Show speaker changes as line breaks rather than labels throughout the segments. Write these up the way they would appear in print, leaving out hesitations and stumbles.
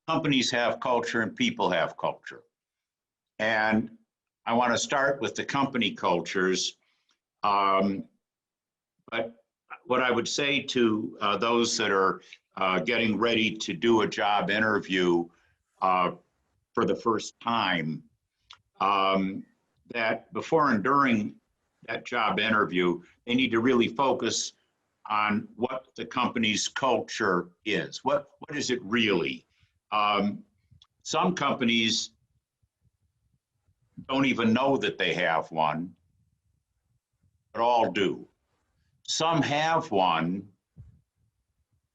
companies have culture and people have culture. And I want to start with the company cultures. But what I would say to those that are getting ready to do a job interview for the first time, that before and during that job interview, they need to really focus on what the company's culture is. What is it really? Some companies don't even know that they have one, but all do. Some have one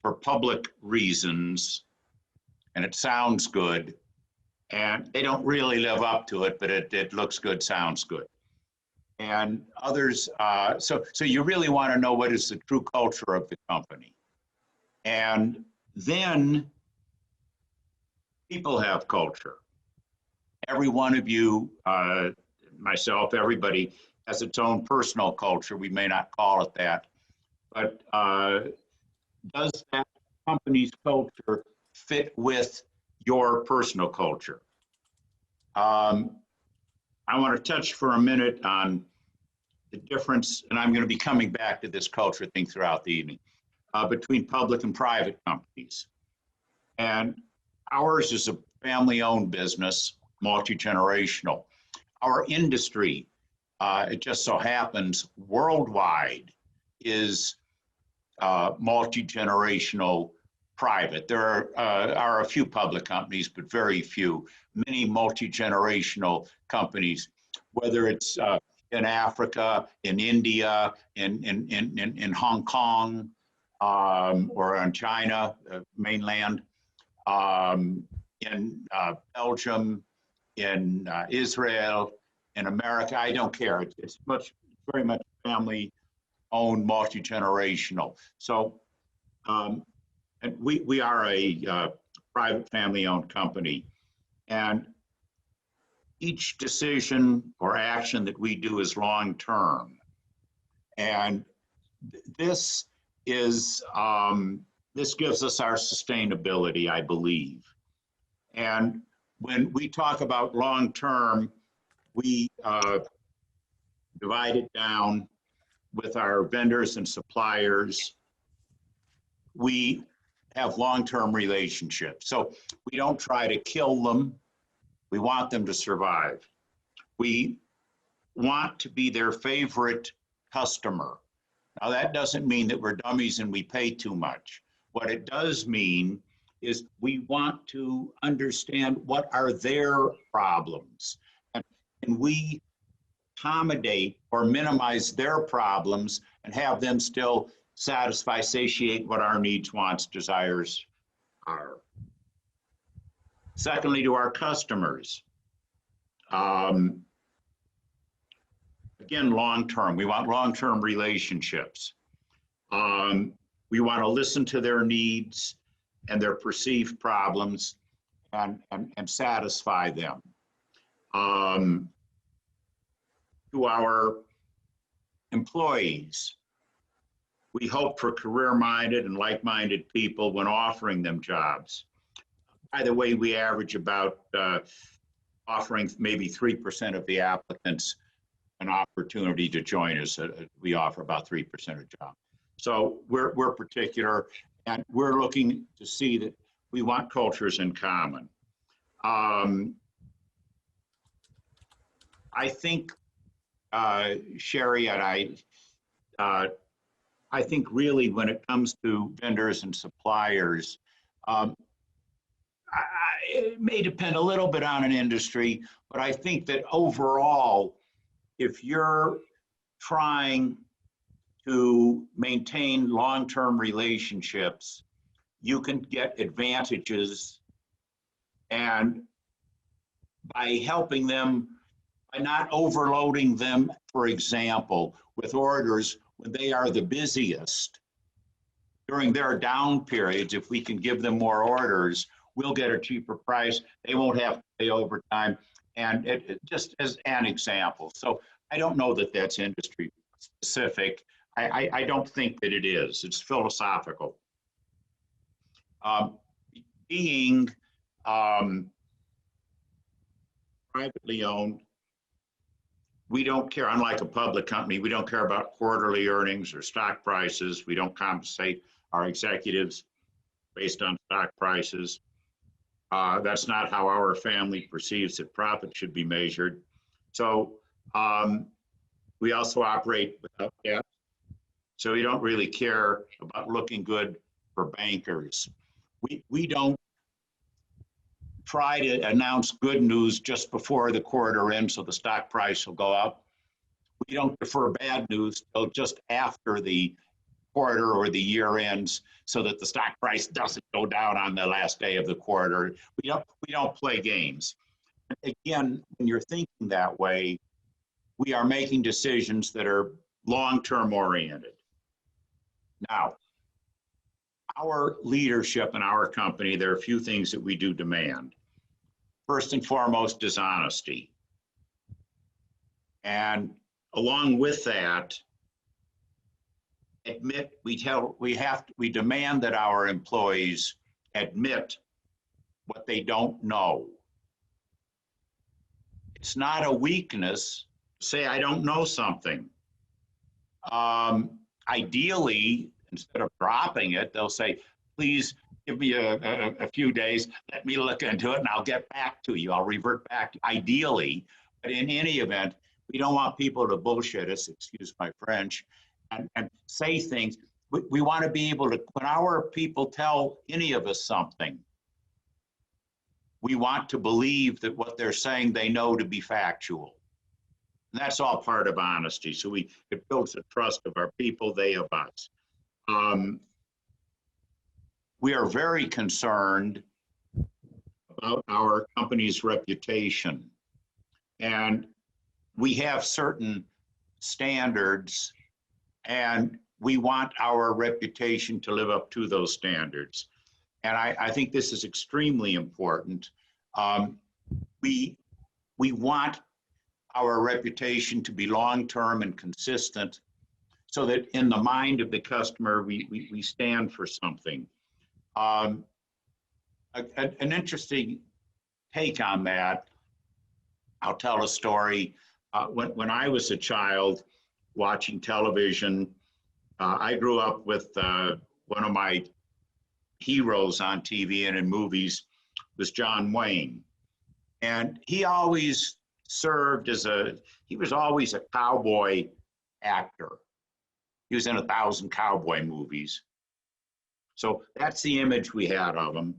for public reasons, and it sounds good, and they don't really live up to it, but it looks good, sounds good. And others, so you really want to know what is the true culture of the company. And then people have culture. Every one of you, myself, everybody has its own personal culture. We may not call it that, but does that company's culture fit with your personal culture? I want to touch for a minute on the difference, and I'm going to be coming back to this culture thing throughout the evening, between public and private companies. And ours is a family-owned business, multi-generational. Our industry, it just so happens, worldwide is multi-generational private. There are a few public companies, but very few. Many multi-generational companies, whether it's in Africa, in India, in Hong Kong, or in China, mainland, in Belgium, in Israel, in America. I don't care. It's very much family-owned, multi-generational. So, and we are a private family-owned company, and each decision or action that we do is long-term. And this is this gives us our sustainability, I believe. And when we talk about long-term, we divide it down with our vendors and suppliers. We have long-term relationships. So we don't try to kill them. We want them to survive. We want to be their favorite customer. Now that doesn't mean that we're dummies and we pay too much. What it does mean is we want to understand what are their problems, and we accommodate or minimize their problems and have them still satisfy, satiate what our needs, wants, desires are. Secondly, to our customers, again, long-term, we want long-term relationships. We want to listen to their needs and their perceived problems and satisfy them. To our employees, we hope for career-minded and like-minded people when offering them jobs. By the way, we average about offering maybe 3% of the applicants an opportunity to join us. We offer about 3% of jobs. So we're particular, and we're looking to see that we want cultures in common. I think, Sherry, and I think really when it comes to vendors and suppliers, it may depend a little bit on an industry, but I think that overall, if you're trying to maintain long-term relationships, you can get advantages, and by helping them, by not overloading them, for example, with orders when they are the busiest, during their down periods, if we can give them more orders, we'll get a cheaper price. They won't have to pay overtime. And it just as an example. So I don't know that that's industry specific. I don't think that it is. It's philosophical. Being privately owned, we don't care, unlike a public company, we don't care about quarterly earnings or stock prices. We don't compensate our executives based on stock prices. That's not how our family perceives that profit should be measured. So we also operate without debt. So we don't really care about looking good for bankers. We don't try to announce good news just before the quarter ends so the stock price will go up. We don't defer bad news till just after the quarter or the year ends so that the stock price doesn't go down on the last day of the quarter. We don't play games. Again, when you're thinking that way, we are making decisions that are long-term oriented. Now, our leadership in our company, there are a few things that we do demand. First and foremost is honesty. And along with that, we demand that our employees admit what they don't know. It's not a weakness to say, I don't know something. Ideally, instead of dropping it, they'll say, please give me a few days, let me look into it and I'll get back to you. I'll revert back, ideally. But in any event, we don't want people to bullshit us, excuse my French, and say things. We want to be able to, when our people tell any of us something, we want to believe that what they're saying they know to be factual. And that's all part of honesty. So it builds the trust of our people, they of us. We are very concerned about our company's reputation. And we have certain standards, and we want our reputation to live up to those standards. And I think this is extremely important. We want our reputation to be long-term and consistent so that in the mind of the customer, we stand for something. An interesting take on that, I'll tell a story. When I was a child watching television, I grew up with one of my heroes on TV and in movies was John Wayne. And he always served as he was always a cowboy actor. He was in 1,000 cowboy movies. So that's the image we had of him.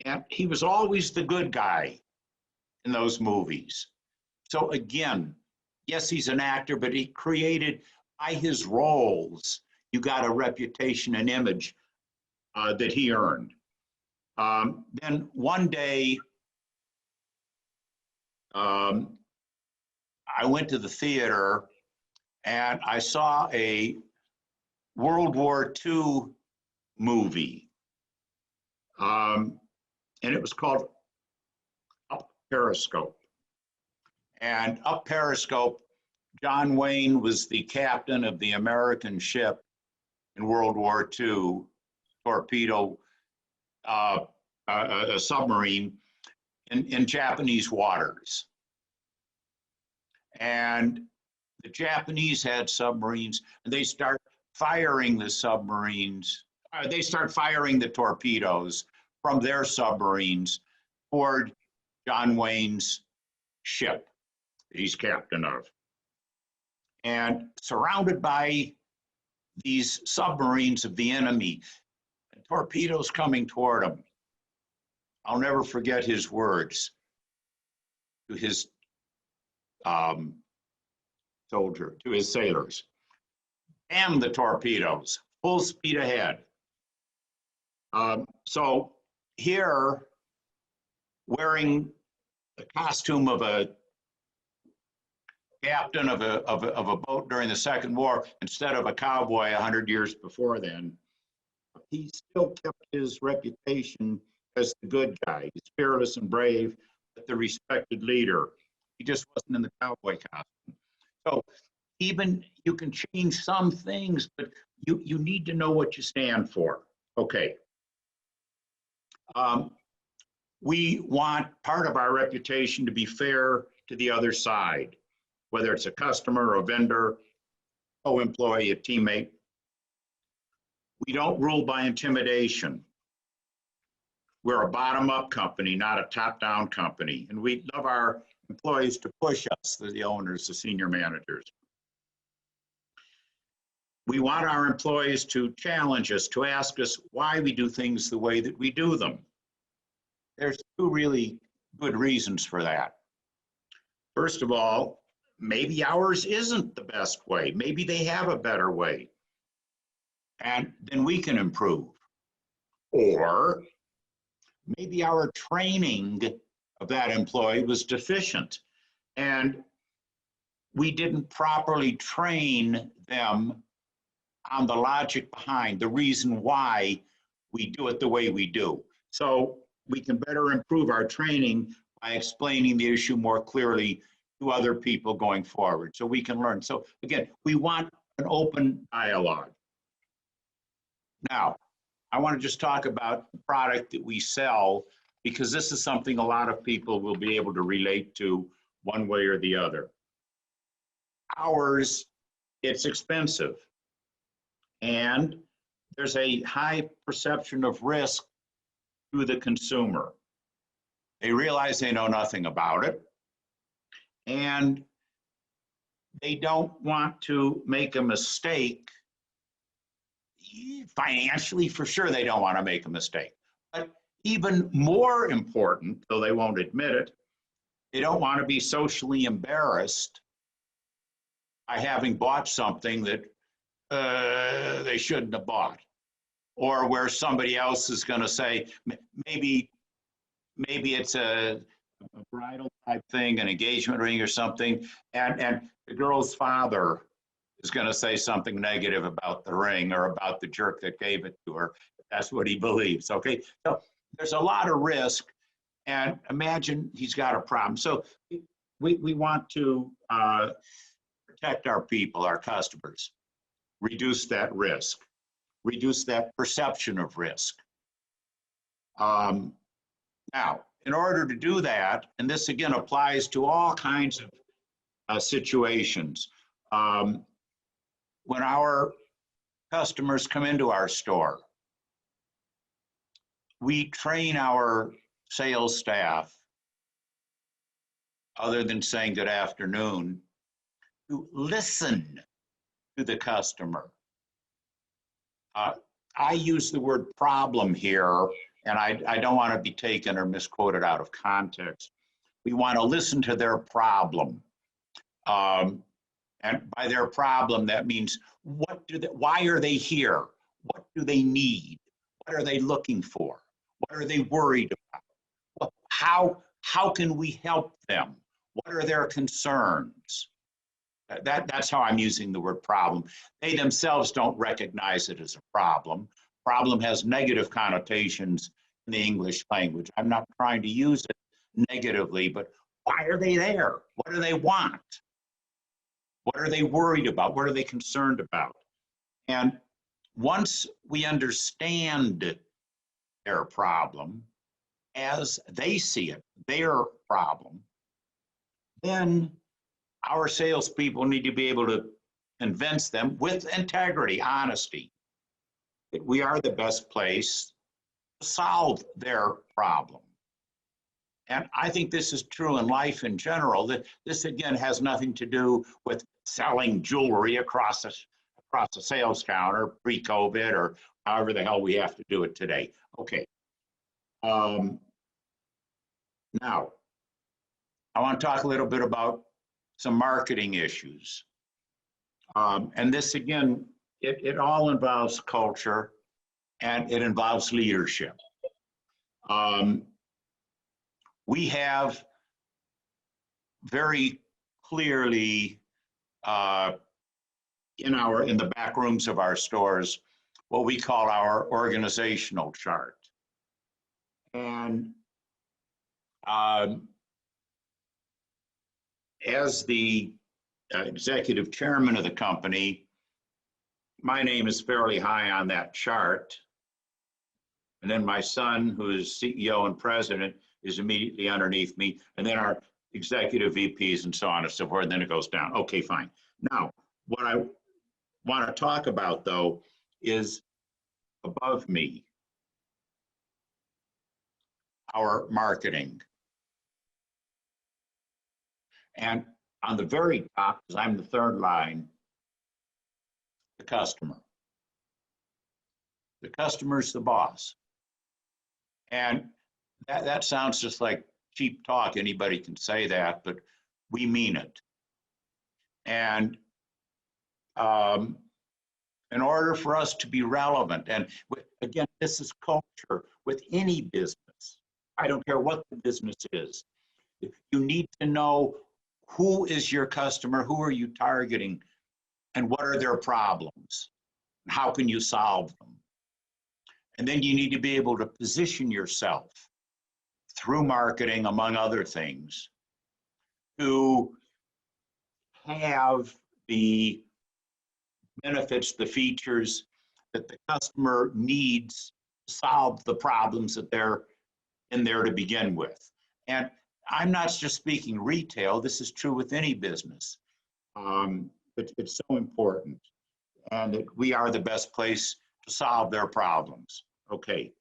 And he was always the good guy in those movies. So again, yes, he's an actor, but he created, by his roles, you got a reputation and image that he earned. Then one day, I went to the theater and I saw a World War II movie. And it was called Up Periscope. And up Periscope, John Wayne was the captain of the American ship in World War II, torpedo, a submarine in Japanese waters. And the Japanese had submarines, and they start firing the submarines. They start firing the torpedoes from their submarines toward John Wayne's ship that he's captain of. And surrounded by these submarines of the enemy, and torpedoes coming toward him. I'll never forget his words to his to his sailors. Damn the torpedoes, full speed ahead. So here, wearing the costume of a captain of a boat during the Second War instead of a cowboy 100 years before then, he still kept his reputation as the good guy. He's fearless and brave, but the respected leader. He just wasn't in the cowboy costume. So even you can change some things, but you need to know what you stand for. Okay. We want part of our reputation to be fair to the other side, whether it's a customer, a vendor, co-employee, a teammate. We don't rule by intimidation. We're a bottom-up company, not a top-down company. And we love our employees to push us, the owners, the senior managers. We want our employees to challenge us, to ask us why we do things the way that we do them. There's two really good reasons for that. First of all, maybe ours isn't the best way. Maybe they have a better way. And then we can improve. Or maybe our training of that employee was deficient and we didn't properly train them on the logic behind the reason why we do it the way we do. So we can better improve our training by explaining the issue more clearly to other people going forward so we can learn. So again, we want an open dialogue. Now, I want to just talk about the product that we sell, because this is something a lot of people will be able to relate to one way or the other. Ours, it's expensive, and there's a high perception of risk to the consumer. They realize they know nothing about it, and they don't want to make a mistake. Financially, for sure, they don't want to make a mistake. But even more important, though they won't admit it, they don't want to be socially embarrassed by having bought something that they shouldn't have bought, or where somebody else is going to say, maybe it's a bridal type thing, an engagement ring or something, and the girl's father is going to say something negative about the ring or about the jerk that gave it to her. That's what he believes, okay? So there's a lot of risk, and imagine he's got a problem. So we want to protect our people, our customers, reduce that risk, reduce that perception of risk. Now, in order to do that, and this again applies to all kinds of situations, when our customers come into our store, we train our sales staff, other than saying good afternoon, to listen to the customer. I use the word problem here, and I don't want to be taken or misquoted out of context. We want to listen to their problem. And by their problem, that means why are they here? What do they need? What are they looking for? What are they worried about? How can we help them? What are their concerns? That's how I'm using the word problem. They themselves don't recognize it as a problem. Problem has negative connotations in the English language. I'm not trying to use it negatively, but why are they there? What do they want? What are they worried about? What are they concerned about? And once we understand their problem as they see it, their problem, then our salespeople need to be able to convince them with integrity, honesty, that we are the best place to solve their problem. And I think this is true in life in general, that this again has nothing to do with selling jewelry across a sales counter pre-COVID or however the hell we have to do it today. Okay. Now, I want to talk a little bit about some marketing issues. And this again, it all involves culture and it involves leadership. We have very clearly in the back rooms of our stores what we call our organizational chart. And as the executive chairman of the company, my name is fairly high on that chart. And then my son, who is CEO and president, is immediately underneath me, and then our executive VPs and so on and so forth, and then it goes down. Okay, fine. Now, what I want to talk about, though, is above me, our marketing. And on the very top, because I'm the third line, the customer. The customer's the boss. And that sounds just like cheap talk. Anybody can say that, but we mean it. And in order for us to be relevant, and again, this is culture with any business. I don't care what the business is. You need to know who is your customer, who are you targeting, and what are their problems? How can you solve them? And then you need to be able to position yourself through marketing, among other things, to have the benefits, the features that the customer needs to solve the problems that they're in there to begin with. And I'm not just speaking retail, this is true with any business. It's so important, and that we are the best place to solve their problems. Okay.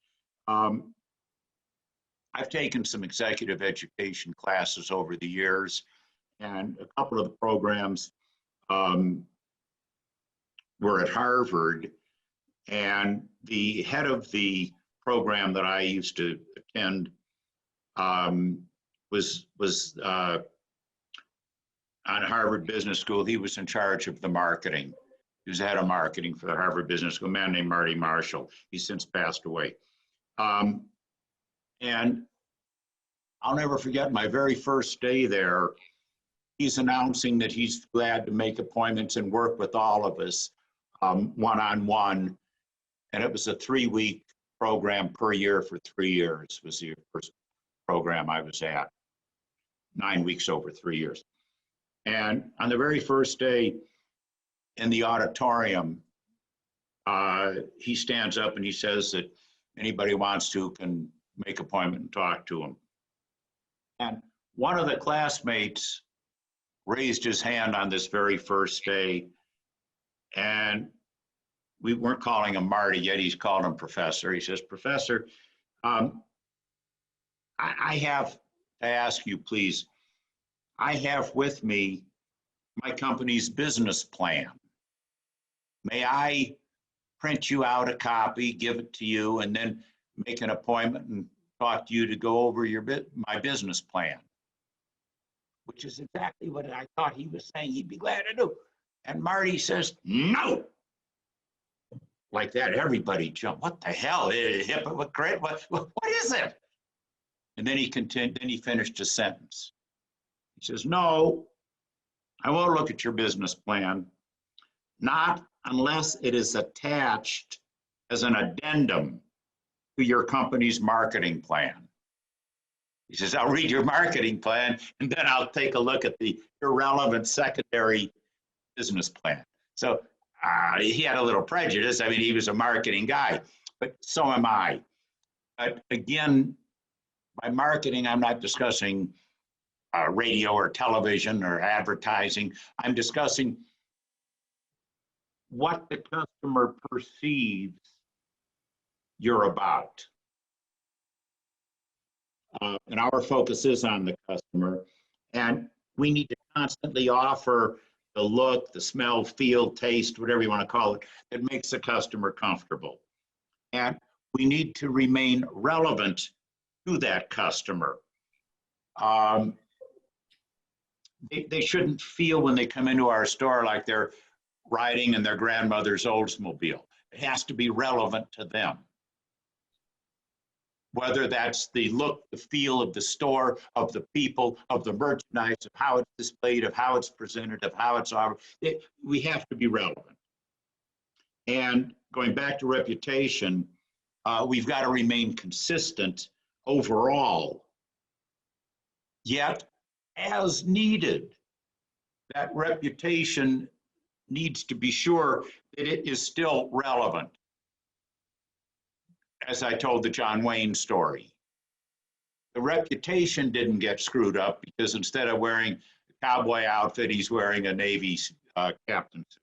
I've taken some executive education classes over the years, and a couple of the programs were at Harvard, and the head of the program that I used to attend was on Harvard Business School. He was in charge of the marketing. He was the head of marketing for the Harvard Business School, a man named Marty Marshall. He's since passed away. And I'll never forget my very first day there. He's announcing that he's glad to make appointments and work with all of us one-on-one. And it was a 3-week program per year for 3 years, was the first program I was at. 9 weeks over 3 years. And on the very first day in the auditorium, he stands up and he says that anybody wants to can make an appointment and talk to him. And one of the classmates raised his hand on this very first day, and we weren't calling him Marty yet, he's called him Professor. He says, Professor, I have to ask you, please, I have with me my company's business plan. May I print you out a copy, give it to you, and then make an appointment and talk to you to go over my business plan? Which is exactly what I thought he was saying he'd be glad to do. And Marty says, no. Like that, everybody jumped. What the hell? Hypocrite? What is it? And then he continued, then he finished his sentence. He says, no, I won't look at your business plan, not unless it is attached as an addendum to your company's marketing plan. He says, I'll read your marketing plan, and then I'll take a look at the irrelevant secondary business plan. So he had a little prejudice. I mean, he was a marketing guy, but so am I. But again, by marketing, I'm not discussing radio or television or advertising. I'm discussing what the customer perceives you're about. And our focus is on the customer. And we need to constantly offer the look, the smell, feel, taste, whatever you want to call it, that makes the customer comfortable. And we need to remain relevant to that customer. They shouldn't feel when they come into our store like they're riding in their grandmother's Oldsmobile. It has to be relevant to them. Whether that's the look, the feel of the store, of the people, of the merchandise, of how it's displayed, of how it's presented, of how it's offered, we have to be relevant. And going back to reputation, we've got to remain consistent overall, yet as needed. That reputation needs to be sure that it is still relevant. As I told the John Wayne story, The reputation didn't get screwed up because instead of wearing a cowboy outfit, he's wearing a Navy captain suit.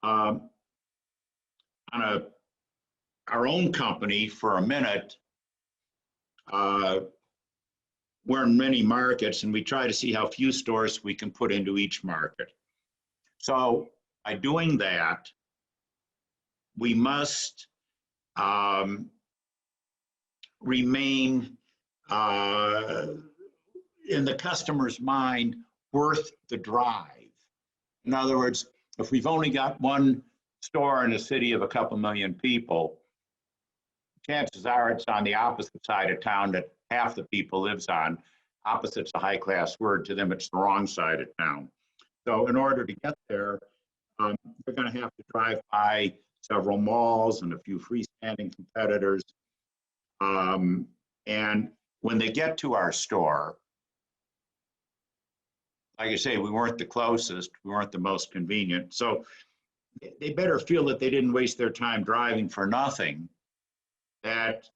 On our own company, for a minute, we're in many markets, and we try to see how few stores we can put into each market. So by doing that, we must remain in the customer's mind worth the drive. In other words, if we've only got one store in a city of a couple million people, chances are it's on the opposite side of town that half the people lives on. Opposite's a high-class word. To them, it's the wrong side of town. So in order to get there, they're going to have to drive by several malls and a few freestanding competitors. And when they get to our store, like I say, we weren't the closest, we weren't the most convenient. So they better feel that they didn't waste their time driving for nothing, that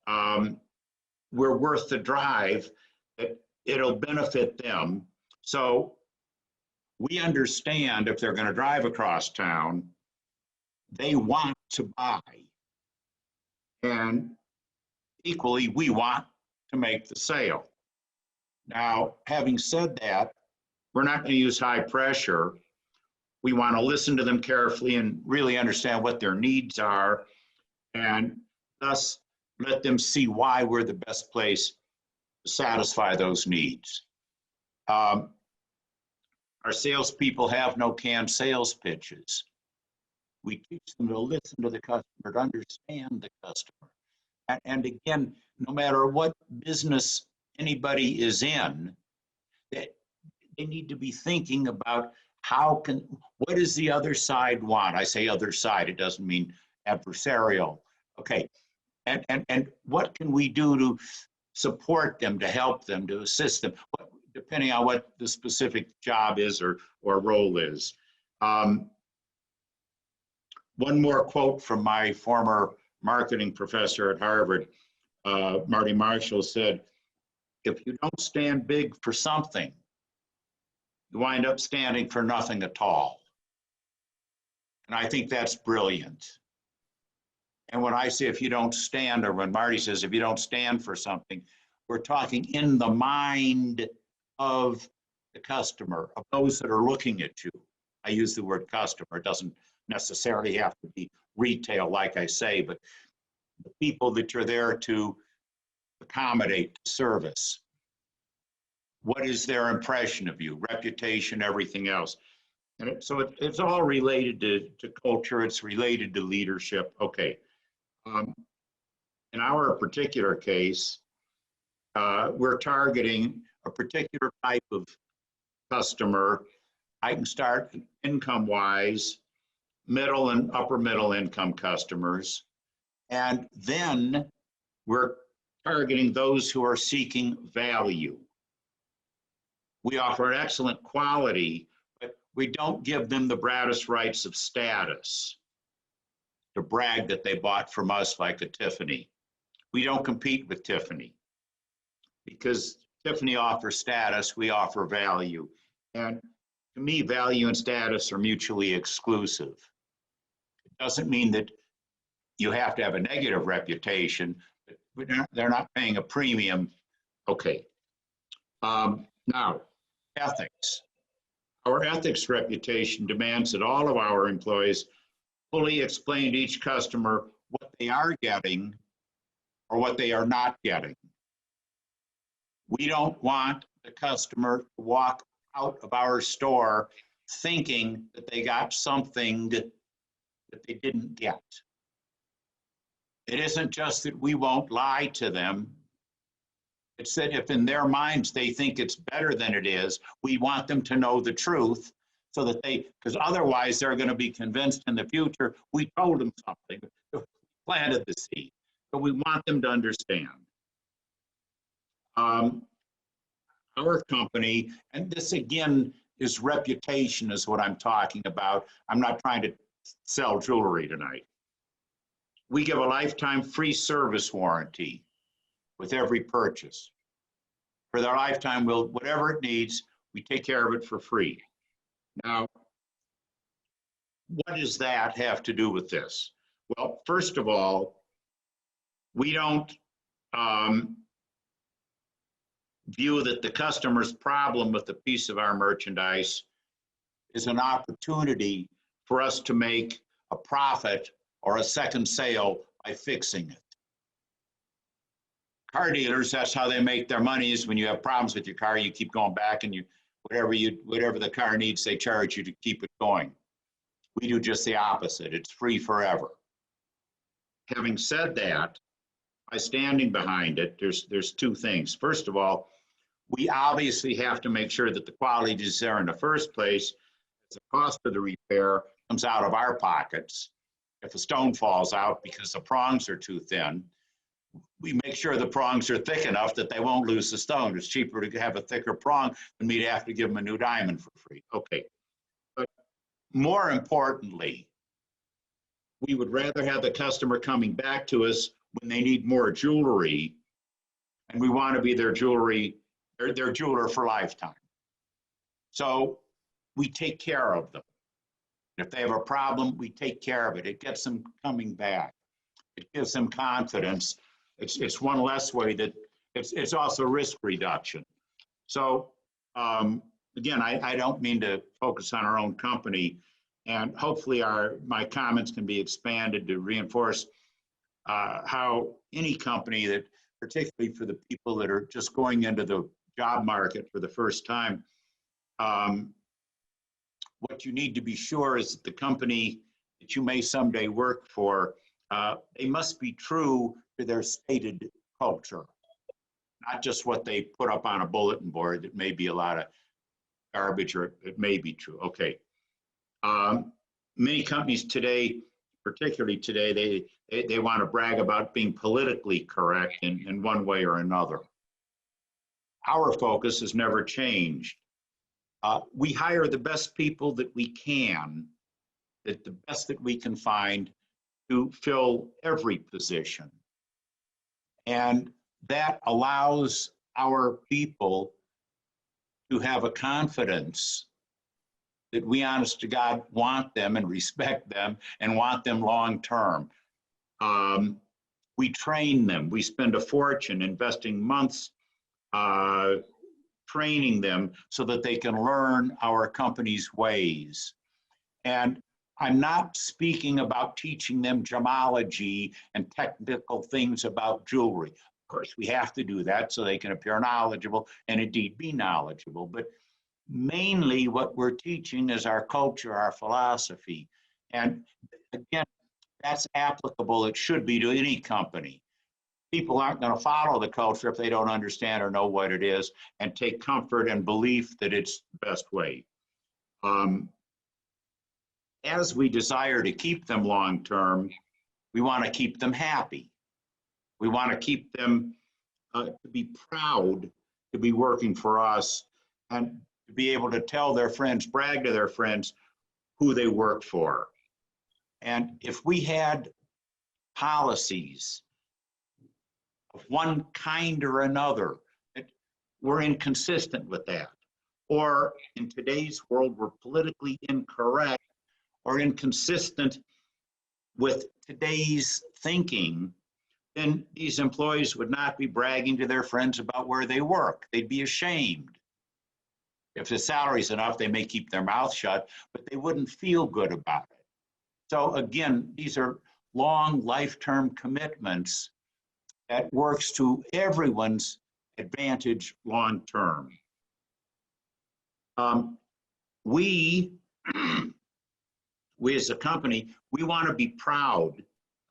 we're worth the drive, that it'll benefit them. So we understand if they're going to drive across town, they want to buy. And equally, we want to make the sale. Now, having said that, we're not going to use high pressure. We want to listen to them carefully and really understand what their needs are, and thus let them see why we're the best place to satisfy those needs. Our salespeople have no canned sales pitches. We teach them to listen to the customer, to understand the customer. And again, no matter what business anybody is in, they need to be thinking about what does the other side want? I say other side, it doesn't mean adversarial. Okay, and what can we do to support them, to help them, to assist them, depending on what the specific job is or role is. One more quote from my former marketing professor at Harvard, Marty Marshall, said, if you don't stand big for something, you wind up standing for nothing at all. And I think that's brilliant. And when I say if you don't stand, or when Marty says if you don't stand for something, we're talking in the mind of the customer, of those that are looking at you. I use the word customer. It doesn't necessarily have to be retail, like I say, but the people that you're there to accommodate, service. What is their impression of you, reputation, everything else? And so it's all related to culture. It's related to leadership. Okay. In our particular case, we're targeting a particular type of customer. I can start income-wise, middle and upper middle income customers. And then we're targeting those who are seeking value. We offer an excellent quality, but we don't give them the Bradis rights of status to brag that they bought from us like a Tiffany. We don't compete with Tiffany because Tiffany offers status, we offer value. And to me, value and status are mutually exclusive. It doesn't mean that you have to have a negative reputation, but they're not paying a premium. Okay. Now, ethics. Our ethics reputation demands that all of our employees fully explain to each customer what they are getting or what they are not getting. We don't want the customer to walk out of our store thinking that they got something that they didn't get. It isn't just that we won't lie to them. It's that if in their minds they think it's better than it is, we want them to know the truth so that because otherwise they're going to be convinced in the future, we told them something, planted the seed. So we want them to understand. Our company, and this again is reputation is what I'm talking about. I'm not trying to sell jewelry tonight. We give a lifetime free service warranty. with every purchase. For their lifetime, whatever it needs, we take care of it for free. Now, what does that have to do with this? Well, first of all, we don't view that the customer's problem with a piece of our merchandise is an opportunity for us to make a profit or a second sale by fixing it. Car dealers, that's how they make their money, is when you have problems with your car, you keep going back and whatever the car needs, they charge you to keep it going. We do just the opposite. It's free forever. Having said that, by standing behind it, there's two things. First of all, we obviously have to make sure that the quality is there in the first place. The cost of the repair comes out of our pockets. If a stone falls out because the prongs are too thin, we make sure the prongs are thick enough that they won't lose the stone. It's cheaper to have a thicker prong than me to have to give them a new diamond for free. Okay. But more importantly, we would rather have the customer coming back to us when they need more jewelry, and we want to be their jeweler for lifetime. So we take care of them. If they have a problem, we take care of it. It gets them coming back. It gives them confidence. It's one less way that it's also risk reduction. So again, I don't mean to focus on our own company, and hopefully my comments can be expanded to reinforce how any company that, particularly for the people that are just going into the job market for the first time, what you need to be sure is that the company that you may someday work for, they must be true to their stated culture, not just what they put up on a bulletin board that may be a lot of garbage, or it may be true. Okay. Many companies today, particularly today, they want to brag about being politically correct in one way or another. Our focus has never changed. We hire the best people that we can, the best that we can find, to fill every position. And that allows our people to have a confidence that we, honest to God, want them and respect them and want them long term. We train them. We spend a fortune investing months training them so that they can learn our company's ways. And I'm not speaking about teaching them gemology and technical things about jewelry. Of course, we have to do that so they can appear knowledgeable and indeed be knowledgeable. But mainly what we're teaching is our culture, our philosophy. And again, that's applicable, it should be, to any company. People aren't going to follow the culture if they don't understand or know what it is and take comfort and belief that it's the best way. As we desire to keep them long term, we want to keep them happy. We want to keep them to be proud to be working for us and to be able to tell their friends, brag to their friends who they work for. And if we had policies of one kind or another that were inconsistent with that, or in today's world were politically incorrect or inconsistent with today's thinking, then these employees would not be bragging to their friends about where they work. They'd be ashamed. If the salary's enough, they may keep their mouth shut, but they wouldn't feel good about it. So again, these are long life-term commitments that works to everyone's advantage long-term. We as a company, we want to be proud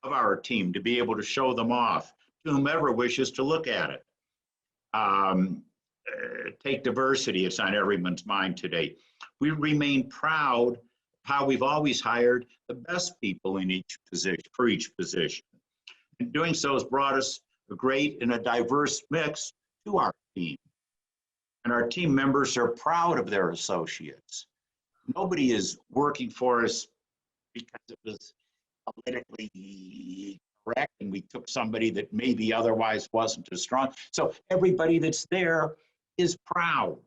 of our team, to be able to show them off to whomever wishes to look at it. Take diversity, it's on everyone's mind today. We remain proud of how we've always hired the best people in each position, for each position. And doing so has brought us a great and a diverse mix to our team. And our team members are proud of their associates. Nobody is working for us because it was politically correct, and we took somebody that maybe otherwise wasn't as strong. So everybody that's there is proud.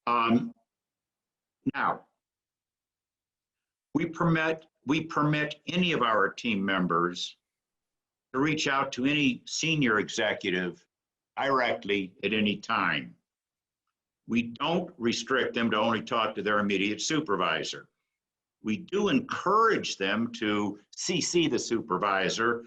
Now, we permit any of our team members to reach out to any senior executive directly at any time. We don't restrict them to only talk to their immediate supervisor. We do encourage them to CC the supervisor,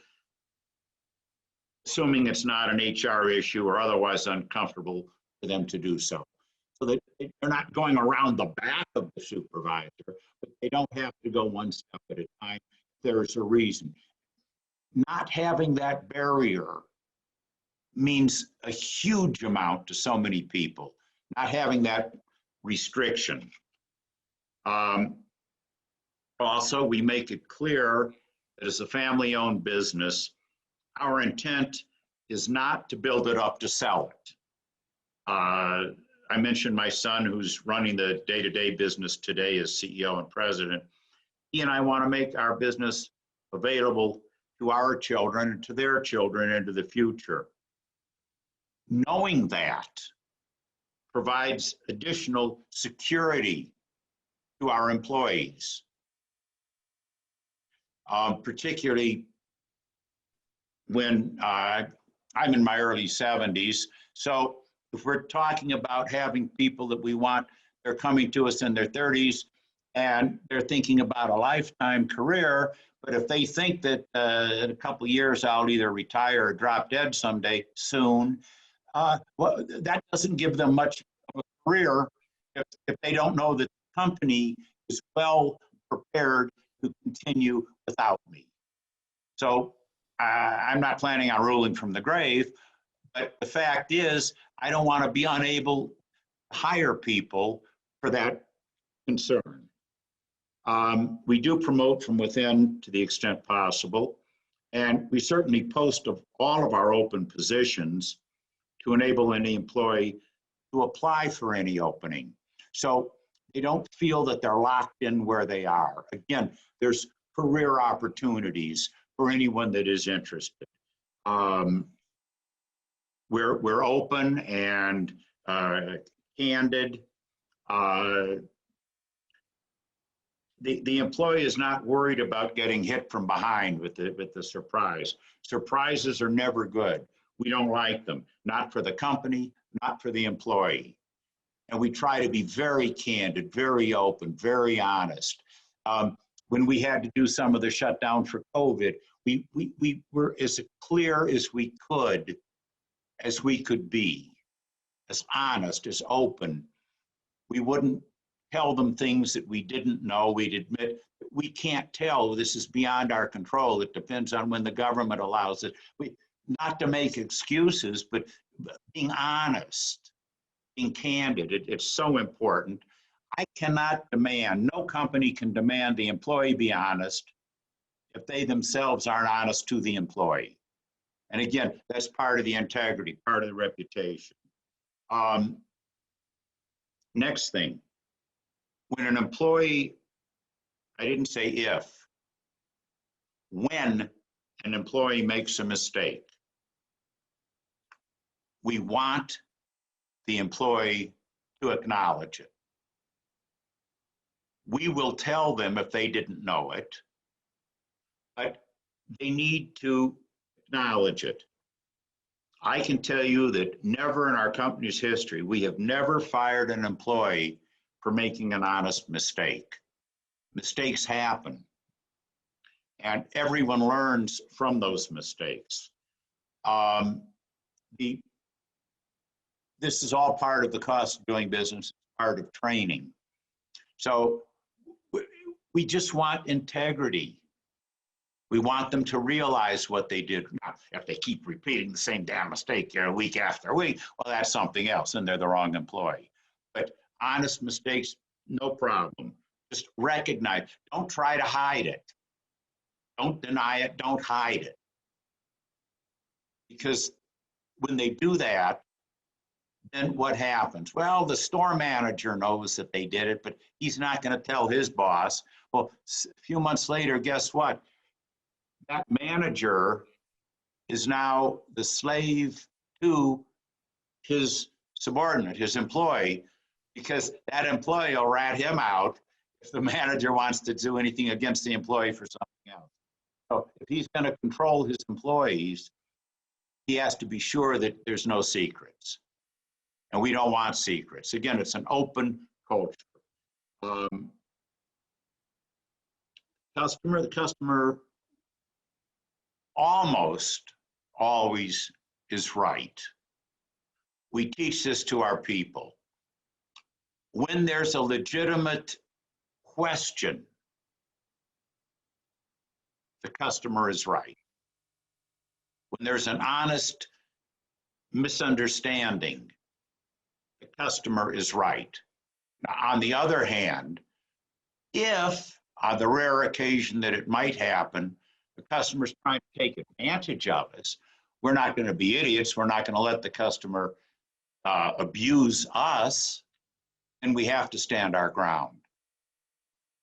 assuming it's not an HR issue or otherwise uncomfortable for them to do so. So that they're not going around the back of the supervisor, but they don't have to go one step at a time. There's a reason. Not having that barrier means a huge amount to so many people, not having that restriction. Also, we make it clear that as a family-owned business, our intent is not to build it up to sell it. I mentioned my son, who's running the day-to-day business today as CEO and president. He and I want to make our business available to our children and to their children into the future. Knowing that provides additional security to our employees, particularly when I'm in my early 70s. So if we're talking about having people that we want, they're coming to us in their 30s and they're thinking about a lifetime career, but if they think that in a couple of years I'll either retire or drop dead someday soon, well, that doesn't give them much of a career if they don't know that the company is well prepared to continue without me. So I'm not planning on ruling from the grave, but the fact is, I don't want to be unable to hire people for that concern. We do promote from within to the extent possible, and we certainly post all of our open positions to enable any employee to apply for any opening. So they don't feel that they're locked in where they are. Again, there's career opportunities for anyone that is interested. We're open and candid. The employee is not worried about getting hit from behind with the surprise. Surprises are never good. We don't like them, not for the company, not for the employee. And we try to be very candid, very open, very honest. When we had to do some of the shutdown for COVID, we were as clear as we could be, as honest, as open. We wouldn't tell them things that we didn't know. We'd admit we can't tell. This is beyond our control. It depends on when the government allows it. Not to make excuses, but being honest, being candid. It's so important. I cannot demand, no company can demand the employee be honest if they themselves aren't honest to the employee. And again, that's part of the integrity, part of the reputation. Next thing, when an employee, I didn't say if, when an employee makes a mistake, we want the employee to acknowledge it. We will tell them if they didn't know it, but they need to acknowledge it. I can tell you that never in our company's history, we have never fired an employee for making an honest mistake. Mistakes happen, and everyone learns from those mistakes. This is all part of the cost of doing business, part of training. So we just want integrity. We want them to realize what they did. Now, if they keep repeating the same damn mistake week after week, well, that's something else, and they're the wrong employee. But honest mistakes, no problem. Just recognize. Don't try to hide it. Don't deny it. Don't hide it. Because when they do that, then what happens? Well, the store manager knows that they did it, but he's not going to tell his boss. Well, a few months later, guess what? That manager is now the slave to his subordinate, his employee, because that employee will rat him out if the manager wants to do anything against the employee for something else. So if he's going to control his employees, he has to be sure that there's no secrets. And we don't want secrets. Again, it's an open culture. The customer almost always is right. We teach this to our people. When there's a legitimate question, the customer is right. When there's an honest misunderstanding, the customer is right. Now, on the other hand, if on the rare occasion that it might happen, the customer's trying to take advantage of us, we're not going to be idiots. We're not going to let the customer abuse us, and we have to stand our ground.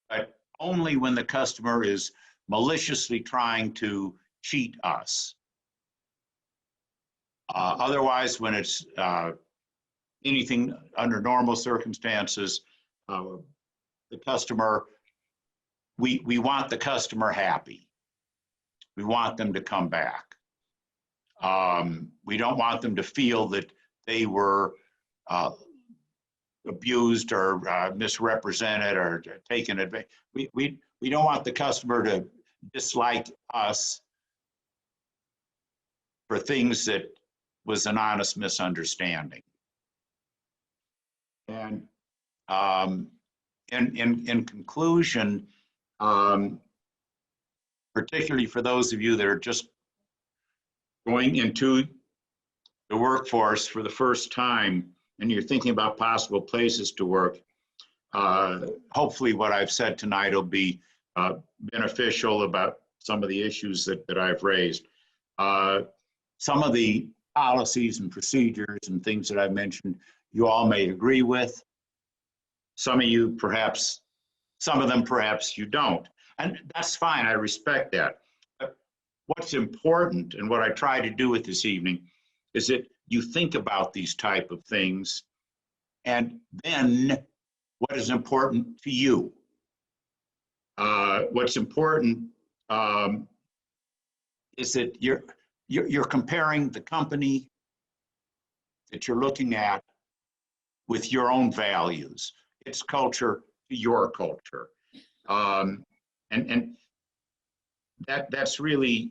But only when the customer is maliciously trying to cheat us. Otherwise, when it's anything under normal circumstances, the customer, we want the customer happy. We want them to come back. We don't want them to feel that they were abused or misrepresented or taken advantage. We don't want the customer to dislike us for things that was an honest misunderstanding. And in conclusion, particularly for those of you that are just going into the workforce for the first time and you're thinking about possible places to work, hopefully what I've said tonight will be beneficial about some of the issues that I've raised. Some of the policies and procedures and things that I've mentioned, you all may agree with. Some of you perhaps, some of them perhaps you don't. And that's fine, I respect that. But what's important, and what I try to do with this evening, is that you think about these type of things, and then what is important to you. What's important is that you're comparing the company that you're looking at with your own values, its culture to your culture. And that's really,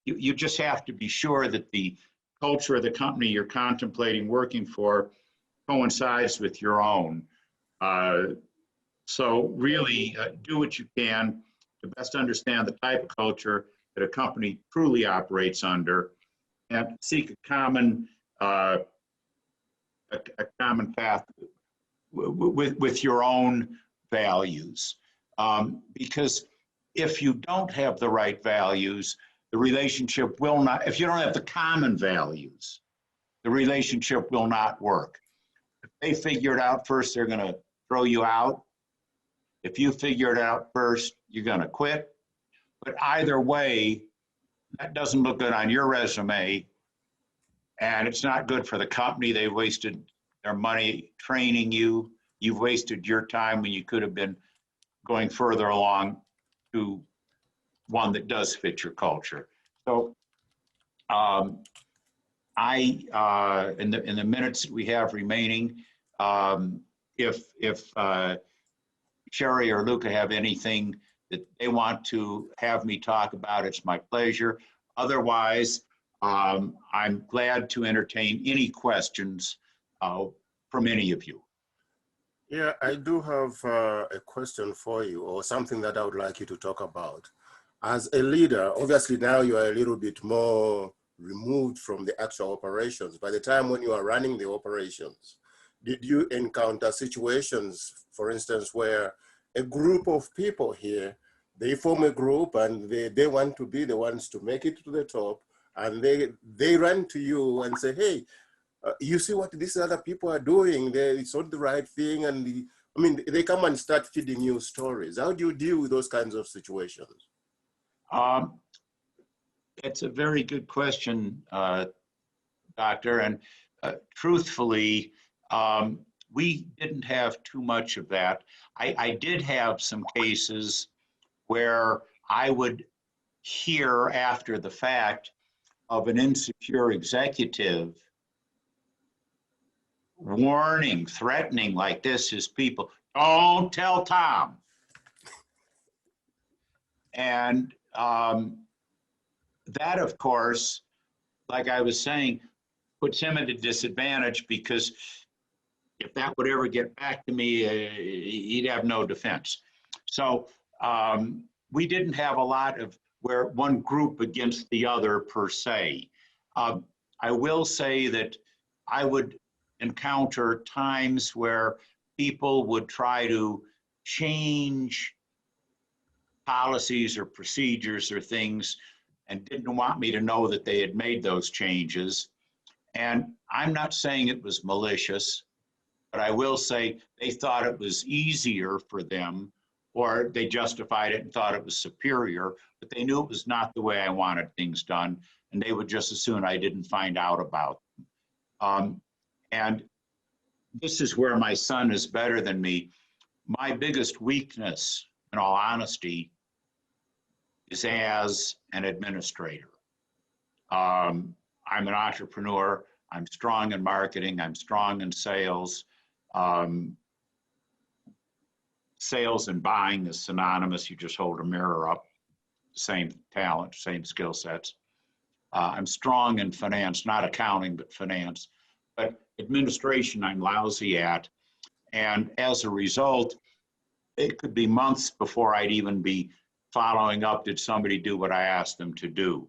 you just have to be sure that the culture of the company you're contemplating working for coincides with your own. So really do what you can to best understand the type of culture that a company truly operates under, and seek a common path with your own values. Because if you don't have the right values, the relationship will not, if you don't have the common values, the relationship will not work. If they figure it out first, they're going to throw you out. If you figure it out first, you're going to quit. But either way, that doesn't look good on your resume, and it's not good for the company. They wasted their money training you. You've wasted your time when you could have been going further along to one that does fit your culture. So in the minutes that we have remaining, if Sherry or Luca have anything that they want to have me talk about, it's my pleasure. Otherwise, I'm glad to entertain any questions from any of you.
Yeah, I do have a question for you, or something that I would like you to talk about. As a leader, obviously now you are a little bit more removed from the actual operations. By the time when you are running the operations, did you encounter situations, for instance, where a group of people here, they form a group and they want to be the ones to make it to the top, and they run to you and say, hey, you see what these other people are doing, it's not the right thing, and I mean, they come and start feeding you stories. How do you deal with those kinds of situations?
It's a very good question, Doctor. And truthfully, we didn't have too much of that. I did have some cases where I would hear after the fact of an insecure executive warning, threatening like this his people, don't tell Tom. And that, of course, like I was saying, puts him at a disadvantage because if that would ever get back to me, he'd have no defense. So we didn't have a lot of where one group against the other per se. I will say that I would encounter times where people would try to change policies or procedures or things and didn't want me to know that they had made those changes. And I'm not saying it was malicious, but I will say they thought it was easier for them, or they justified it and thought it was superior, but they knew it was not the way I wanted things done, and they would just as soon I didn't find out about them. And this is where my son is better than me. My biggest weakness, in all honesty, is as an administrator. I'm an entrepreneur. I'm strong in marketing. I'm strong in sales. Sales and buying is synonymous. You just hold a mirror up, same talent, same skill sets. I'm strong in finance, not accounting, but finance. But administration, I'm lousy at. And as a result, it could be months before I'd even be following up. Did somebody do what I asked them to do?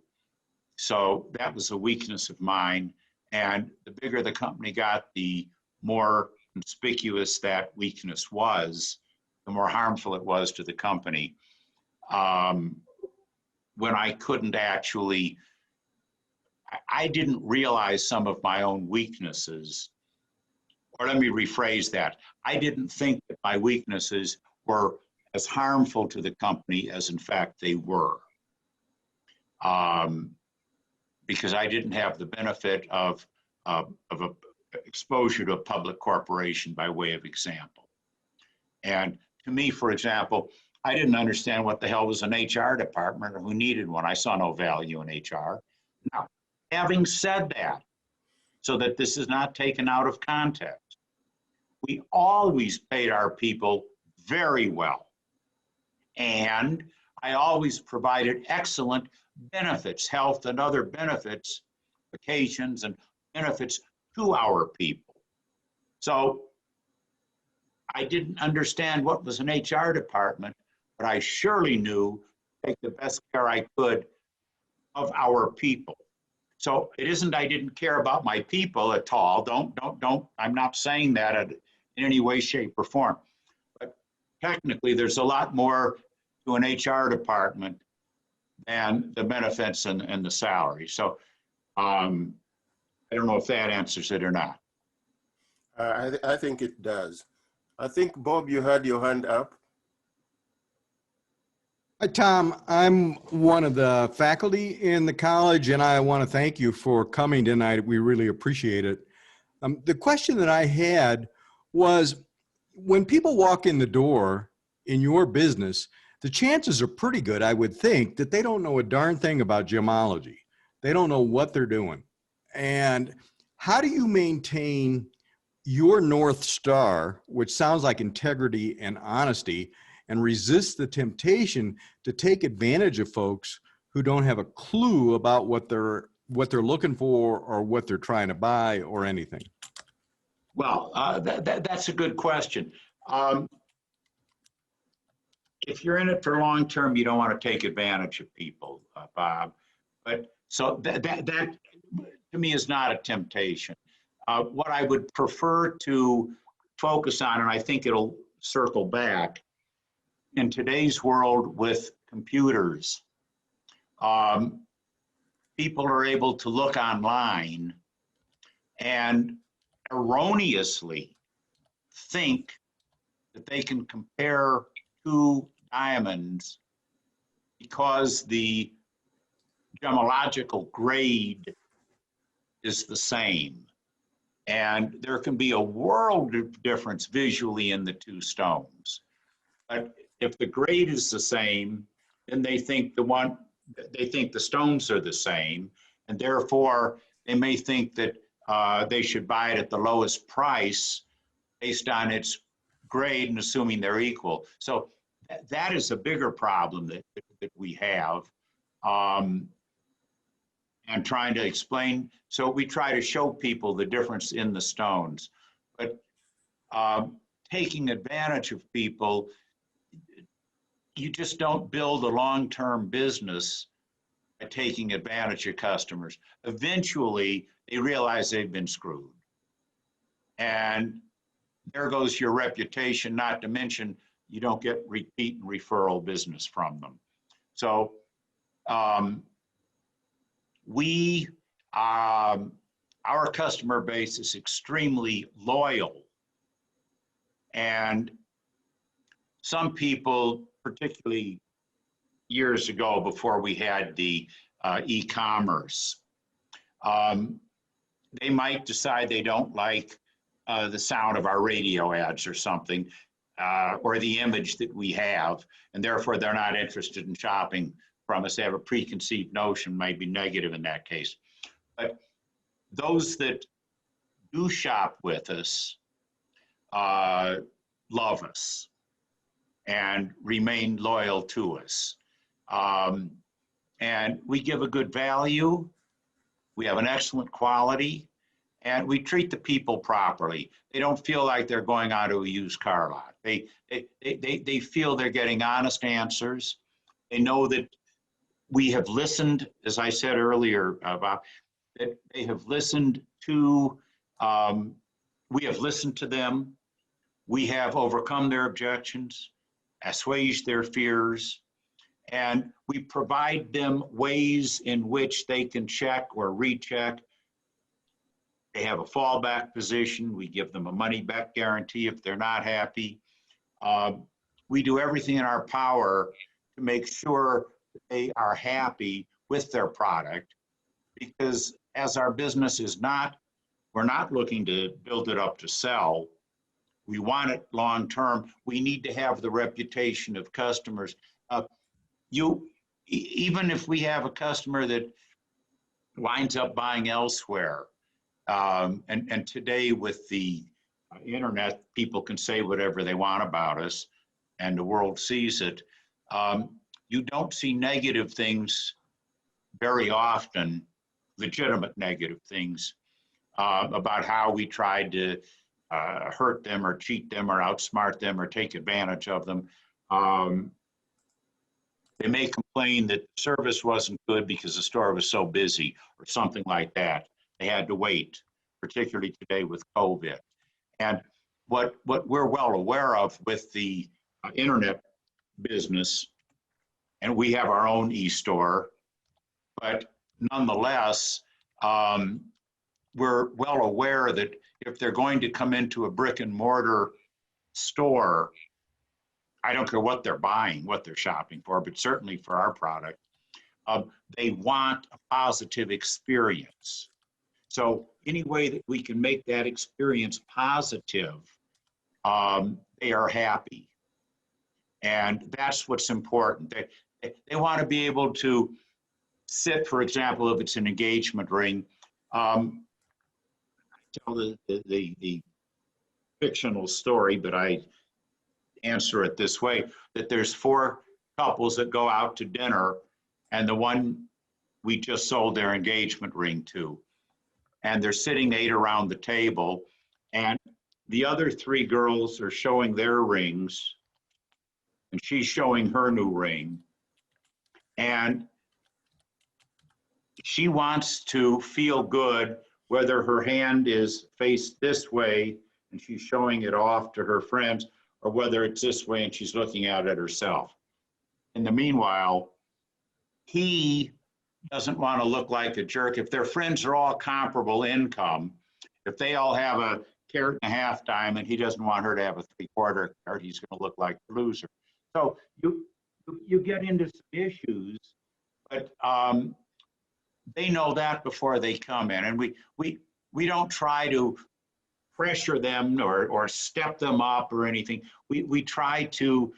So that was a weakness of mine. And the bigger the company got, the more conspicuous that weakness was, the more harmful it was to the company. When I couldn't actually, I didn't realize some of my own weaknesses. Or let me rephrase that. I didn't think that my weaknesses were as harmful to the company as in fact they were. Because I didn't have the benefit of a exposure to a public corporation by way of example. And to me, for example, I didn't understand what the hell was an HR department or who needed one. I saw no value in HR. Now, having said that, so that this is not taken out of context, we always paid our people very well. And I always provided excellent benefits, health and other benefits, vacations and benefits to our people. So I didn't understand what was an HR department, but I surely knew to take the best care I could of our people. So it isn't I didn't care about my people at all. Don't, I'm not saying that in any way, shape, or form. But technically, there's a lot more to an HR department than the benefits and the salary. So I don't know if that answers it or not.
I think it does. I think, Bob, you had your hand up.
Hi, Tom. I'm one of the faculty in the college, and I want to thank you for coming tonight. We really appreciate it. The question that I had was, when people walk in the door in your business, the chances are pretty good, I would think, that they don't know a darn thing about gemology. They don't know what they're doing. And how do you maintain your North Star, which sounds like integrity and honesty, and resist the temptation to take advantage of folks who don't have a clue about what they're looking for or what they're trying to buy or anything?
Well, that's a good question. If you're in it for long term, you don't want to take advantage of people, Bob. But so that to me is not a temptation. What I would prefer to focus on, and I think it'll circle back, in today's world with computers, people are able to look online and erroneously think that they can compare two diamonds because the gemological grade is the same. And there can be a world of difference visually in the two stones. But if the grade is the same, then they think the stones are the same, and therefore they may think that they should buy it at the lowest price based on its grade and assuming they're equal. So that is a bigger problem that we have. And trying to explain, so we try to show people the difference in the stones. But taking advantage of people, you just don't build a long-term business by taking advantage of customers. Eventually, they realize they've been screwed. And there goes your reputation, not to mention you don't get repeat and referral business from them. So our customer base is extremely loyal. And some people, particularly years ago before we had the e-commerce, they might decide they don't like the sound of our radio ads or something, or the image that we have, and therefore they're not interested in shopping from us. They have a preconceived notion, might be negative in that case. But those that do shop with us love us and remain loyal to us. And we give a good value, we have an excellent quality, and we treat the people properly. They don't feel like they're going onto a used car lot. They feel they're getting honest answers. They know that we have listened, as I said earlier, about that they have listened to, we have listened to them. We have overcome their objections, assuaged their fears, and we provide them ways in which they can check or recheck. They have a fallback position. We give them a money back guarantee if they're not happy. We do everything in our power to make sure that they are happy with their product, because as our business is not, we're not looking to build it up to sell. We want it long term. We need to have the reputation of customers. Even if we have a customer that winds up buying elsewhere, and today with the internet, people can say whatever they want about us, and the world sees it. You don't see negative things very often, legitimate negative things, about how we tried to hurt them or cheat them or outsmart them or take advantage of them. They may complain that the service wasn't good because the store was so busy or something like that. They had to wait, particularly today with COVID. And what we're well aware of with the internet business, and we have our own e-store, but nonetheless, we're well aware that if they're going to come into a brick and mortar store, I don't care what they're buying, what they're shopping for, but certainly for our product, they want a positive experience. So any way that we can make that experience positive, they are happy. And that's what's important. They want to be able to sit, for example, if it's an engagement ring, tell the fictional story, but I answer it this way, that there's 4 couples that go out to dinner, and the one we just sold their engagement ring to, and they're sitting 8 around the table, and the other 3 girls are showing their rings, and she's showing her new ring, and she wants to feel good whether her hand is faced this way and she's showing it off to her friends, or whether it's this way and she's looking at it herself. In the meanwhile, he doesn't want to look like a jerk. If their friends are all comparable income, if they all have a 1.5 carat diamond, he doesn't want her to have a 3/4 carat. He's going to look like the loser. So you get into some issues, but they know that before they come in, and we don't try to pressure them or step them up or anything. We try to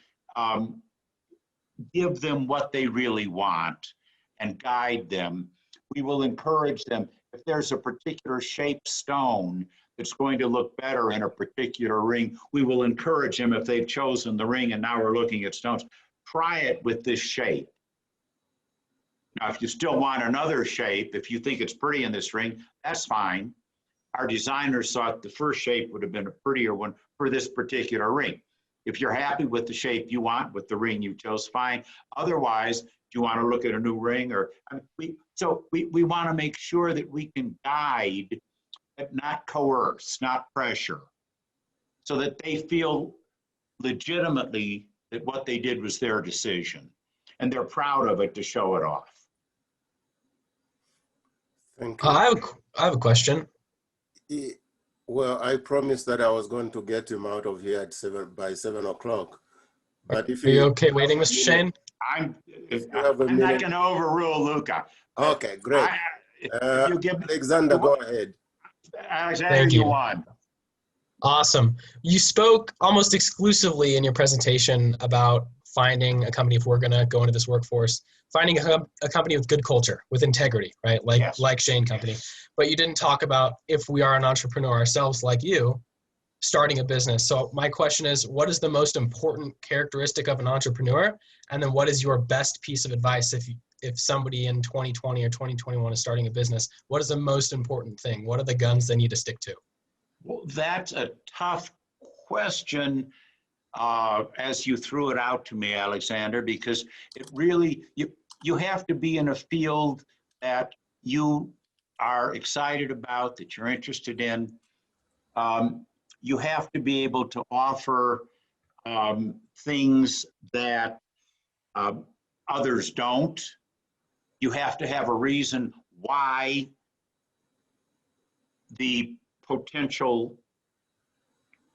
give them what they really want and guide them. We will encourage them. If there's a particular shaped stone that's going to look better in a particular ring, we will encourage them if they've chosen the ring and now we're looking at stones, try it with this shape. Now, if you still want another shape, if you think it's pretty in this ring, that's fine. Our designers thought the first shape would have been a prettier one for this particular ring. If you're happy with the shape you want with the ring you chose, fine. Otherwise, do you want to look at a new ring? Or we want to make sure that we can guide, but not coerce, not pressure, so that they feel legitimately that what they did was their decision, and they're proud of it to show it off.
Thank you.
I have a question.
Well, I promised that I was going to get him out of here at by 7 o'clock. But if
Are you okay waiting, Mr. Shane?
I'm
have a
not
minute.
going to overrule Luca.
Okay, great.
If you give me,
Alexander, go ahead.
Alexander,
Thank
you
you.
won.
Awesome. You spoke almost exclusively in your presentation about finding a company, if we're going to go into this workforce, finding a company with good culture, with integrity, right? Like,
Yes.
like Shane Company. But you didn't talk about, if we are an entrepreneur ourselves like you, starting a business. So my question is, what is the most important characteristic of an entrepreneur? And then what is your best piece of advice if somebody in 2020 or 2021 is starting a business? What is the most important thing? What are the guns they need to stick to?
Well, that's a tough question as you threw it out to me, Alexander, because it really, you have to be in a field that you are excited about, that you're interested in. You have to be able to offer things that others don't. You have to have a reason why the potential,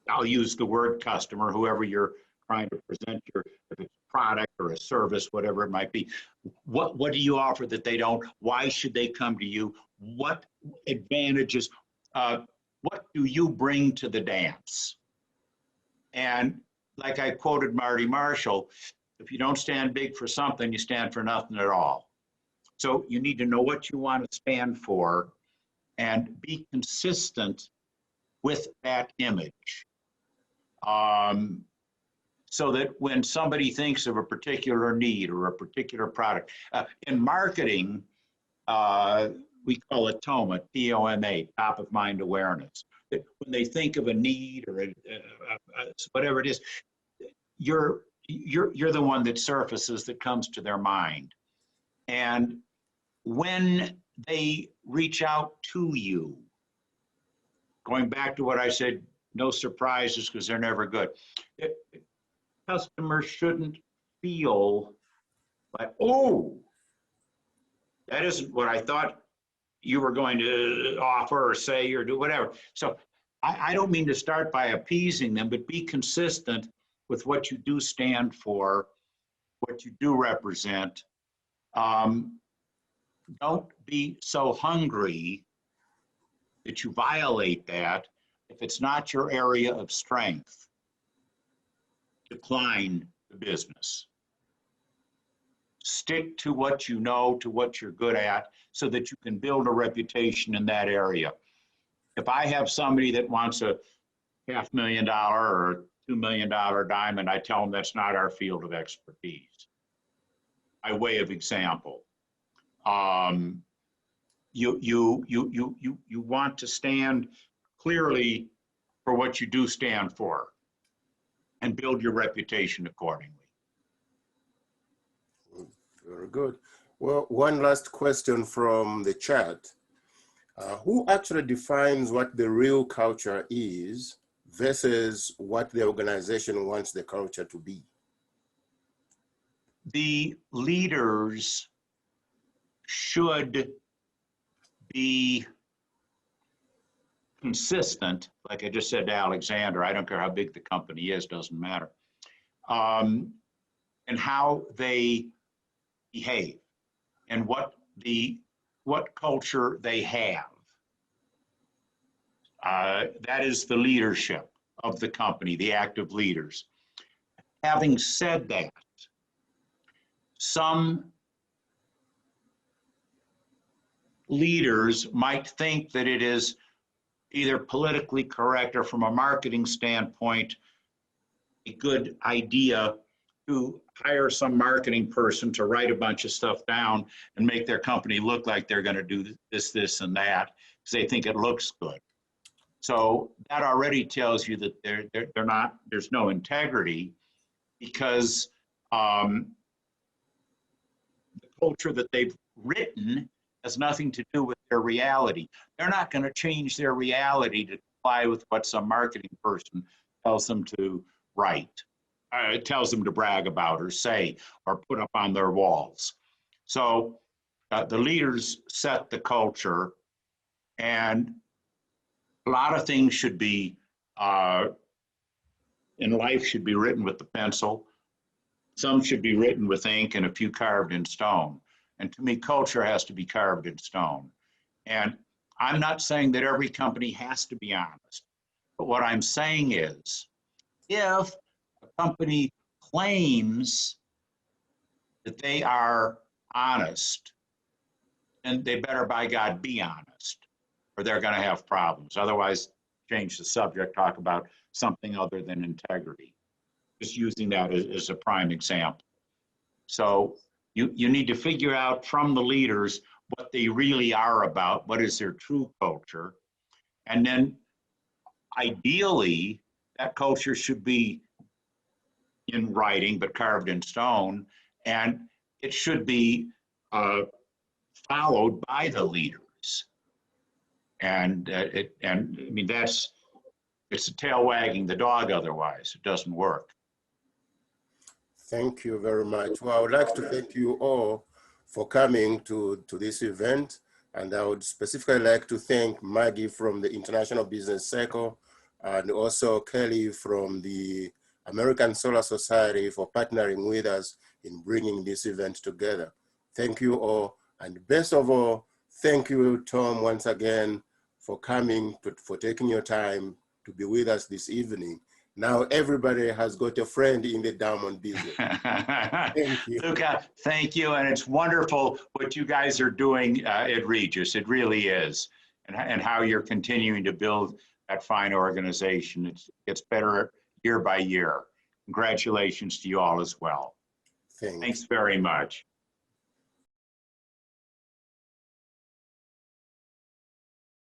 I'll use the word customer, whoever you're trying to present your, if it's a product or a service, whatever it might be. What do you offer that they don't? Why should they come to you? What advantages, what do you bring to the dance? And like I quoted Marty Marshall, if you don't stand big for something, you stand for nothing at all. So you need to know what you want to stand for and be consistent with that image. So that when somebody thinks of a particular need or a particular product, in marketing, we call it TOMA, T-O-M-A, top of mind awareness. That when they think of a need or whatever it is, you're the one that surfaces, that comes to their mind. And when they reach out to you, going back to what I said, no surprises because they're never good. Customers shouldn't feel like, oh, that isn't what I thought you were going to offer or say or do, whatever. So I don't mean to start by appeasing them, but be consistent with what you do stand for, what you do represent. Don't be so hungry that you violate that. If it's not your area of strength, decline the business. Stick to what you know, to what you're good at, so that you can build a reputation in that area. If I have somebody that wants a $500,000 or $2 million diamond, I tell them that's not our field of expertise. By way of example, you want to stand clearly for what you do stand for and build your reputation accordingly.
Very good. Well, one last question from the chat. Who actually defines what the real culture is versus what the organization wants the culture to be?
The leaders should be consistent, like I just said to Alexander, I don't care how big the company is, doesn't matter, and how they behave and what the what culture they have. That is the leadership of the company, the active leaders. Having said that, some leaders might think that it is either politically correct or from a marketing standpoint, a good idea to hire some marketing person to write a bunch of stuff down and make their company look like they're going to do this, this, and that because they think it looks good. So that already tells you that they're not, there's no integrity because the culture that they've written has nothing to do with their reality. They're not going to change their reality to comply with what some marketing person tells them to write, tells them to brag about or say or put up on their walls. So the leaders set the culture, and a lot of things should be, in life should be written with the pencil. Some should be written with ink and a few carved in stone. And to me, culture has to be carved in stone. And I'm not saying that every company has to be honest, but what I'm saying is, if a company claims that they are honest, then they better, by God, be honest, or they're going to have problems. Otherwise, change the subject, talk about something other than integrity. Just using that as a prime example. So you need to figure out from the leaders what they really are about, what is their true culture, and then ideally that culture should be in writing but carved in stone, and it should be followed by the leaders. And I mean, it's a tail wagging the dog. Otherwise, it doesn't work.
Thank you very much. Well, I would like to thank you all for coming to this event. And I would specifically like to thank Maggie from the International Business Circle and also Kelly from the American Solar Society for partnering with us in bringing this event together. Thank you all. And best of all, thank you, Tom, once again for coming, for taking your time to be with us this evening. Now everybody has got a friend in the diamond business. Thank you.
Luca, thank you. And it's wonderful what you guys are doing at Regis. It really is. And how you're continuing to build that fine organization. It gets better year by year. Congratulations to you all as well.
Thanks.
Thanks very much.